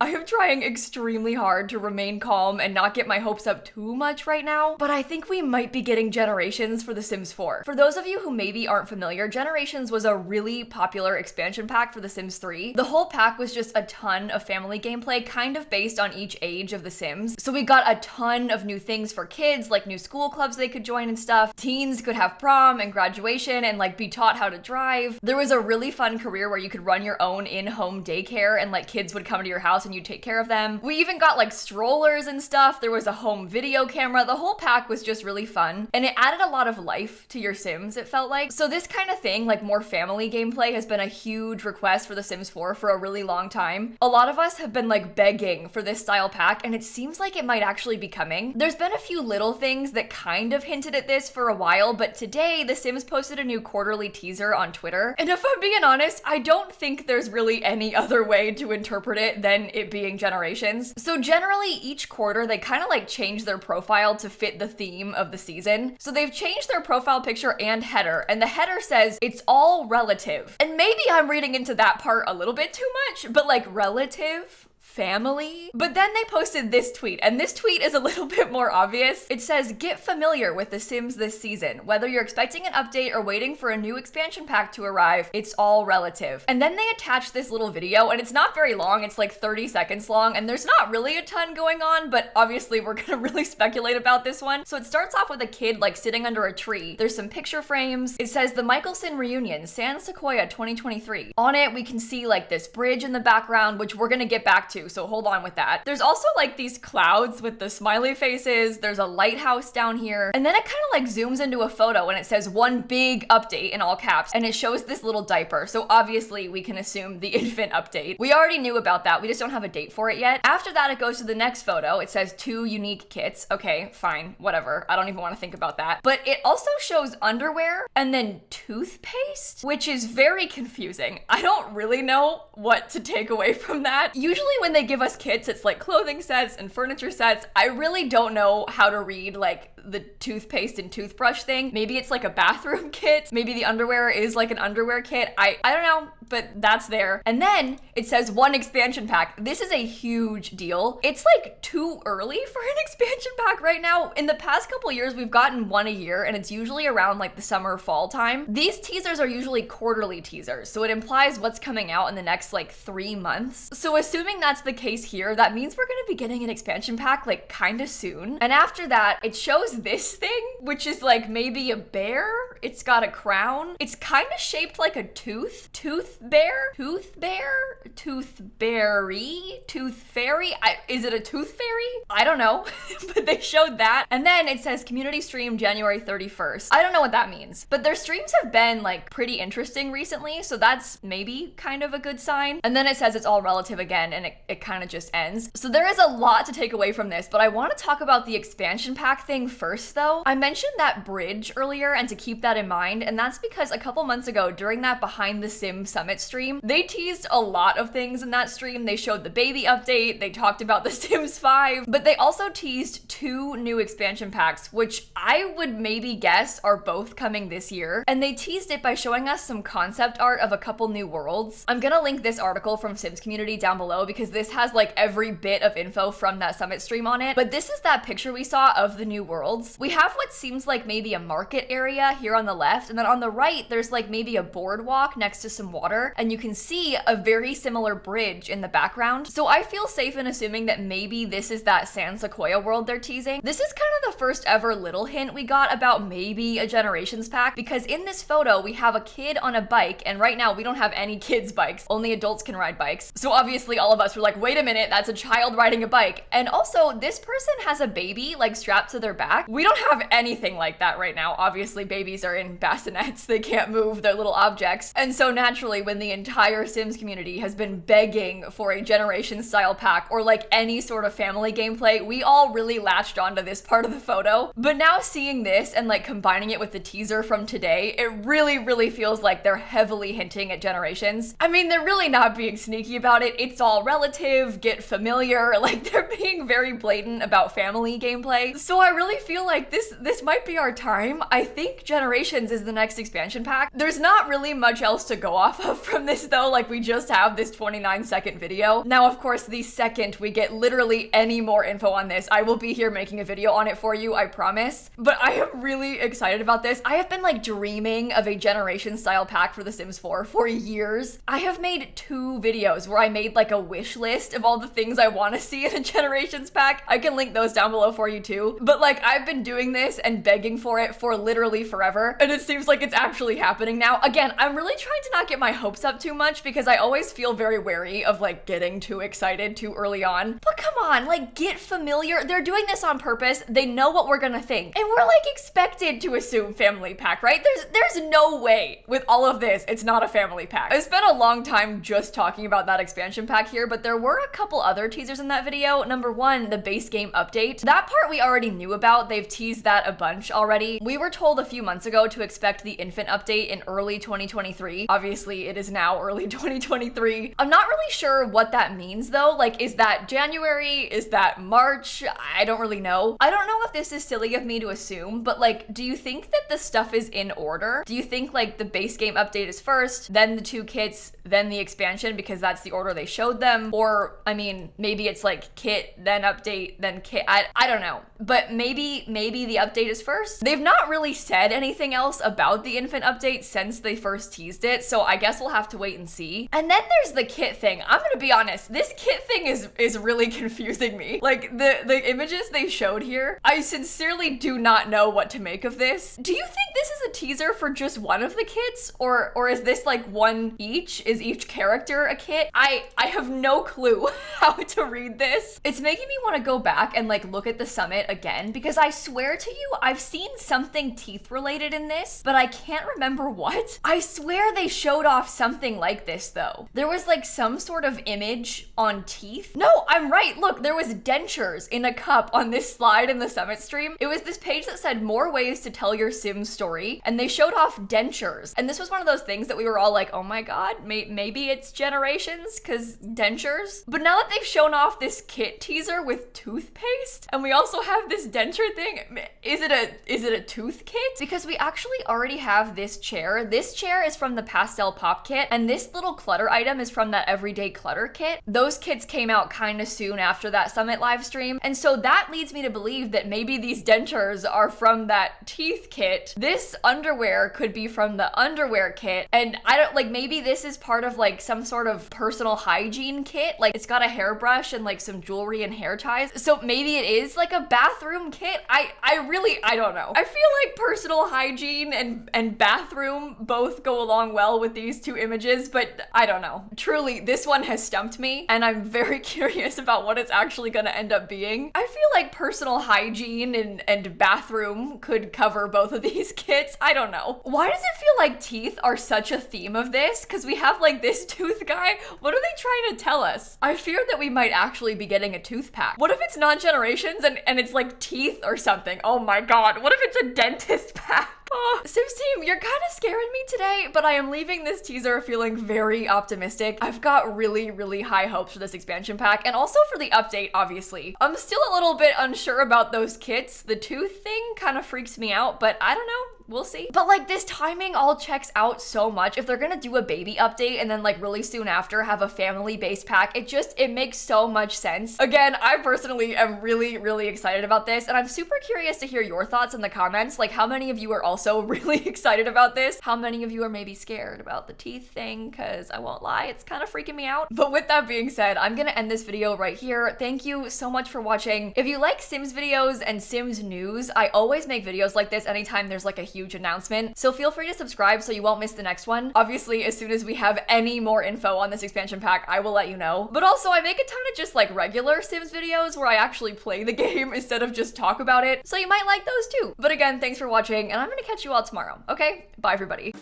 I am trying extremely hard to remain calm and not get my hopes up too much right now, but I think we might be getting Generations for The Sims 4. For those of you who maybe aren't familiar, Generations was a really popular expansion pack for The Sims 3. The whole pack was just a ton of family gameplay, kind of based on each age of The Sims. So we got a ton of new things for kids, like new school clubs they could join and stuff. Teens could have prom and graduation and like be taught how to drive. There was a really fun career where you could run your own in-home daycare and like kids would come to your house and you take care of them. We even got like strollers and stuff. There was a home video camera. The whole pack was just really fun and it added a lot of life to your Sims, it felt like. So this kind of thing, like more family gameplay, has been a huge request for The Sims 4 for a really long time. A lot of us have been like begging for this style pack and it seems like it might actually be coming. There's been a few little things that kind of hinted at this for a while, but today The Sims posted a new quarterly teaser on Twitter. And if I'm being honest, I don't think there's really any other way to interpret it than it being Generations. So generally each quarter they kind of like change their profile to fit the theme of the season. So they've changed their profile picture and header, and the header says it's all relative. And maybe I'm reading into that part a little bit too much, but like relative? Family? But then they posted this tweet, and this tweet is a little bit more obvious. It says, "Get familiar with The Sims this season. Whether you're expecting an update or waiting for a new expansion pack to arrive, it's all relative." And then they attach this little video, and it's not very long. It's like 30 seconds long, and there's not really a ton going on, but obviously we're gonna really speculate about this one. So it starts off with a kid like sitting under a tree. There's some picture frames. It says the Michelson reunion, San Sequoia 2023. On it, we can see like this bridge in the background, which we're gonna get back to, so hold on with that. There's also like these clouds with the smiley faces. There's a lighthouse down here. And then it kind of like zooms into a photo and it says one big update in all caps, and it shows this little diaper. So obviously we can assume the infant update. We already knew about that. We just don't have a date for it yet. After that, it goes to the next photo. It says 2 unique kits. Okay, fine, whatever. I don't even want to think about that. But it also shows underwear and then toothpaste, which is very confusing. I don't really know what to take away from that. Usually when they give us kits, it's like clothing sets and furniture sets. I really don't know how to read like the toothpaste and toothbrush thing. Maybe it's like a bathroom kit. Maybe the underwear is like an underwear kit. I don't know, but that's there. And then it says 1 expansion pack. This is a huge deal. It's like too early for an expansion pack right now. In the past couple years, we've gotten 1 a year, and it's usually around like the summer fall time. These teasers are usually quarterly teasers, so it implies what's coming out in the next like 3 months. So assuming that's the case here, that means we're gonna be getting an expansion pack like kind of soon. And after that, it shows this thing, which is like maybe a bear. It's got a crown. It's kind of shaped like a tooth. Tooth bear? Tooth bear? Toothberry? Tooth fairy? Is it a tooth fairy? I don't know, but they showed that. And then it says community stream January 31st. I don't know what that means, but their streams have been like pretty interesting recently, so that's maybe kind of a good sign. And then it says it's all relative again, and it kind of just ends. So there is a lot to take away from this, but I want to talk about the expansion pack thing first though. I mentioned that bridge earlier, and to keep that in mind, and that's because a couple months ago during that Behind the Sim Summit stream, they teased a lot of things in that stream. They showed the baby update, they talked about The Sims 5, but they also teased 2 new expansion packs, which I would maybe guess are both coming this year. And they teased it by showing us some concept art of a couple new worlds. I'm gonna link this article from Sims Community down below because this has like every bit of info from that Summit stream on it. But this is that picture we saw of the new worlds. We have what seems like maybe a market area here on the left, and then on the right there's like maybe a boardwalk next to some water, and you can see a very similar bridge in the background. So I feel safe in assuming that maybe this is that San Sequoia world they're teasing. This is kind of the first ever little hint we got about maybe a Generations pack, because in this photo we have a kid on a bike, and right now we don't have any kids' bikes, only adults can ride bikes. So obviously all of us were like, wait a minute, that's a child riding a bike. And also this person has a baby like strapped to their back. We don't have anything like that right now. Obviously babies are in bassinets, they can't move, they're little objects. And so naturally when the entire Sims community has been begging for a Generations style pack or like any sort of family gameplay, we all really latched onto this part of the photo. But now seeing this and like combining it with the teaser from today, it really feels like they're heavily hinting at Generations. I mean, they're really not being sneaky about it. It's all relative, get familiar, like they're being very blatant about family gameplay. So I really feel like this might be our time. I think Generations Generations is the next expansion pack. There's not really much else to go off of from this though, like we just have this 29-second video. Now, of course, the second we get literally any more info on this, I will be here making a video on it for you, I promise. But I am really excited about this. I have been like dreaming of a Generation style pack for The Sims 4 for years. I have made 2 videos where I made like a wish list of all the things I want to see in a Generations pack. I can link those down below for you too. But like I've been doing this and begging for it for literally forever, and it seems like it's actually happening now. Again, I'm really trying to not get my hopes up too much because I always feel very wary of like getting too excited too early on. But come on, like get familiar. They're doing this on purpose. They know what we're gonna think. And we're like expected to assume family pack, right? There's no way with all of this it's not a family pack. I spent a long time just talking about that expansion pack here, but there were a couple other teasers in that video. Number one, the base game update. That part we already knew about. They've teased that a bunch already. We were told a few months ago to expect the infant update in early 2023. Obviously, it is now early 2023. I'm not really sure what that means though. Like, is that January? Is that March? I don't really know. I don't know if this is silly of me to assume, but like, do you think that the stuff is in order? Do you think like the base game update is first, then the 2 kits, then the expansion because that's the order they showed them? Or, I mean, maybe it's like kit, then update, then kit. I don't know. But maybe the update is first. They've not really said anything else about the infant update since they first teased it, so I guess we'll have to wait and see. And then there's the kit thing. I'm gonna be honest, this kit thing is really confusing me. Like the images they showed here, I sincerely do not know what to make of this. Do you think this is a teaser for just one of the kits? Or is this like one each? Is each character a kit? I have no clue how to read this. It's making me want to go back and like look at the summit again because I swear to you, I've seen something teeth related in this, but I can't remember what. I swear they showed off something like this though. There was like some sort of image on teeth. No, I'm right. Look, there was dentures in a cup on this slide in the summit stream. It was this page that said more ways to tell your Sims story, and they showed off dentures. And this was one of those things that we were all like, oh my God, maybe it's Generations because dentures. But now that they've shown off this kit teaser with toothpaste, and we also have this denture thing, is it a tooth kit? Because we actually already have this chair. This chair is from the pastel pop kit, and this little clutter item is from that everyday clutter kit. Those kits came out kind of soon after that summit live stream, and so that leads me to believe that maybe these dentures are from that teeth kit. This underwear could be from the underwear kit, and I don't like, maybe this is part of like some sort of personal hygiene kit. Like it's got a hairbrush and like some jewelry and hair ties, so maybe it is like a bathroom kit. I don't know. I feel like personal hygiene and bathroom both go along well with these 2 images, but I don't know. Truly, this one has stumped me, and I'm very curious about what it's actually gonna end up being. I feel like personal hygiene and bathroom could cover both of these kits. I don't know. Why does it feel like teeth are such a theme of this? Because we have like this tooth guy. What are they trying to tell us? I fear that we might actually be getting a tooth pack. What if it's not Generations and it's like teeth or something? Oh my God, what if it's a dentist pack? Oh, Sims team, you're kind of scaring me today, but I am leaving this teaser feeling very optimistic. I've got really, really high hopes for this expansion pack, and also for the update, obviously. I'm still a little bit unsure about those kits. The tooth thing kind of freaks me out, but I don't know. We'll see. But like this timing all checks out so much. If they're gonna do a baby update and then like really soon after have a family based pack, it makes so much sense. Again, I personally am really, really excited about this, and I'm super curious to hear your thoughts in the comments. Like how many of you are also really excited about this? How many of you are maybe scared about the teeth thing? Cause I won't lie, it's kind of freaking me out. But with that being said, I'm gonna end this video right here. Thank you so much for watching. If you like Sims videos and Sims news, I always make videos like this anytime there's like a huge announcement, so feel free to subscribe so you won't miss the next one. Obviously, as soon as we have any more info on this expansion pack, I will let you know. But also, I make a ton of just like regular Sims videos where I actually play the game instead of just talk about it, so you might like those too. But again, thanks for watching, and I'm gonna catch you all tomorrow, okay? Bye, everybody.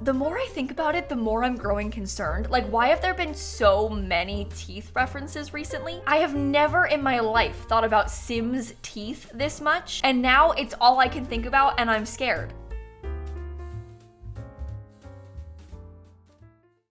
The more I think about it, the more I'm growing concerned. Like, why have there been so many teeth references recently? I have never in my life thought about Sims teeth this much, and now it's all I can think about, and I'm scared.